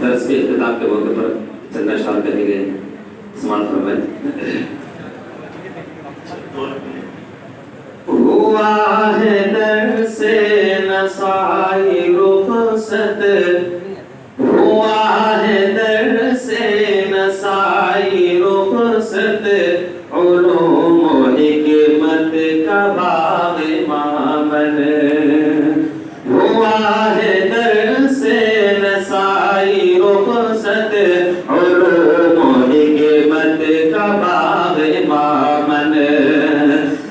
درس کے اختتام کے موقع پر چند اشعار کہے گئے، سماعت فرمائیں۔ ہوا ہے درس نسائی رخصت، ہوا ہے درس نسائی رخصت، علوم و حکمت کا باغ مامن، ہوا ہے درس نسائی رخصت، علوم و حکمت کا باغ مامن،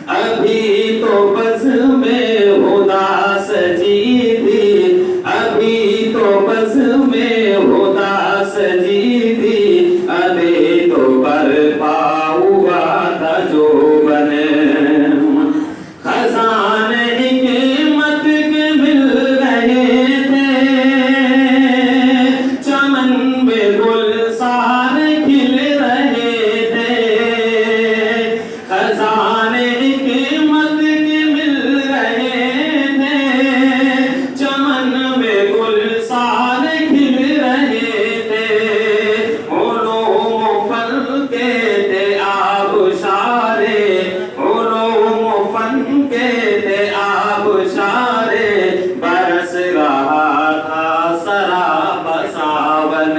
ابھی تو بز میں خدا سجی تھی، ابھی تو بز میں خدا سجی تھی، ابھی تو برپا ہوا تھا جو بنے، خزانے حکمت کے مل رہے تھے، چمن میں گلزار کھل رہے تھے، خزانے حکمت کے مل رہے تھے، چمن میں گلزار کھل رہے تھے، علوم و فن کے تھے آبشارے، علوم و فن کے تھے آبشارے، برس رہا تھا سراب ساون،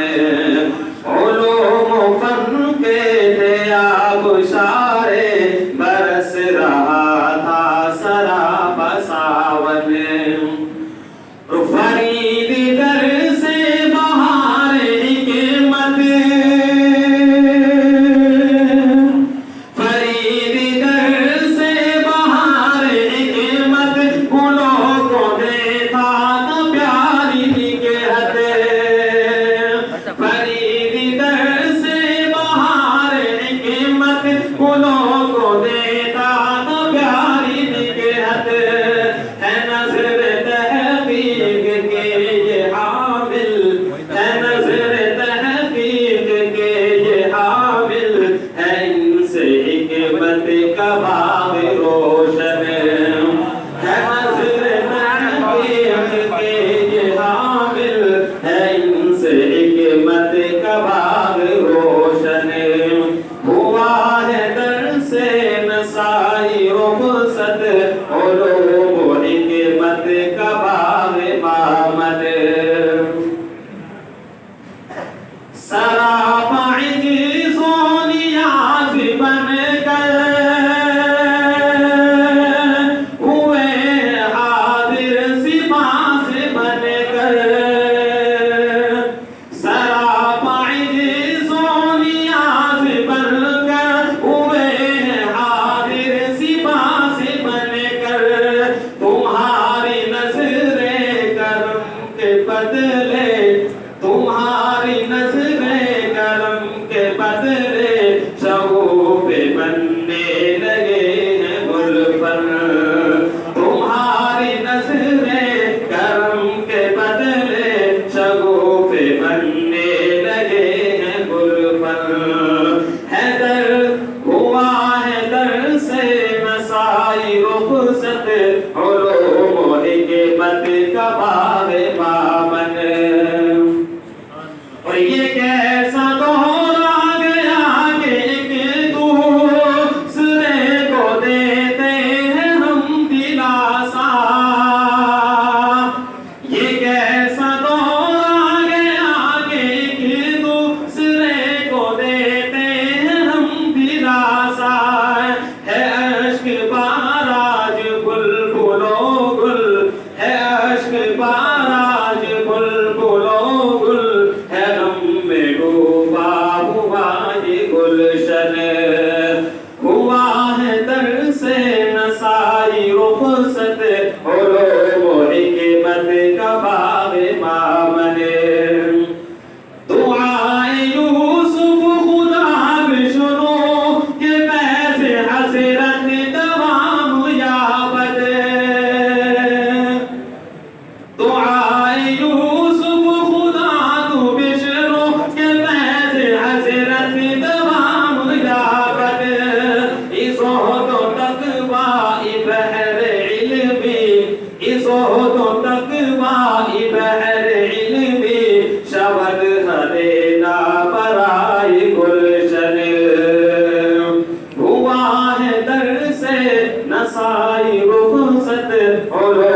علوم و فن کے تھے آبشارے، برس رہا تھا سراب ساون، فرید در سے بہار حکمت، فرید در سے بہار حکمت، گلوں کو دیتا تو پیاری نگہت، فرید در سے بہار حکمت، گلوں کو دیتا تو پیاری نگہت، ہے نظر تحقیق کے یہ حامل، ہے نظر تحقیق کے یہ حامل، ہے ان سے حکمت کا باغ روشن، ہے نظر تحقیق کے یہ حامل، ہے ان سے حکمت کا باغ روشن، ہوا ہے درس نسائی رخصت، علوم و حکمت کا باغ مامن، سراپا عجز و نیاز بن کر ہوئے حاضر سپاس بن کر، سراپا عجز و نیاز بن کر ہوئے حاضر سپاس بن کر، تمہاری نظر کرم کے بدلے، تمہاری نظر کرم کے بدلے، شغوف بننے لگے ہیں گلفن، تمہاری نظر کرم کے بدلے، شغوف بننے لگے ہیں گلفن، حیدر ہوا ہے درس نسائی رخصت، علوم و حکمت کا باغ مامن، اور یہ کیسا دور آ گیا کہ ایک دوسرے کو دیتے ہیں ہم دلاسا، یہ کیسا دور آ گیا کہ ایک دوسرے کو دیتے ہیں ہم دلاسا، ہے اشک باراج بلبلو گل، ہے اشک باراج بلبلو گل، ہے غم میں ڈوبا ہوا یہ گلشن، ہوا ہے درس نسائی رخصت، علوم و حکمت کا باغ مامن، دعائے یوسف خدا بشنو کہ فیض حضرت دوام یابد، دعائے یوسف خدا تو بشنو کہ فیض حضرت دوام یابد، زہد و تقوی بحر علمی، زہد و تقوی بحر علمی، شود پھولوں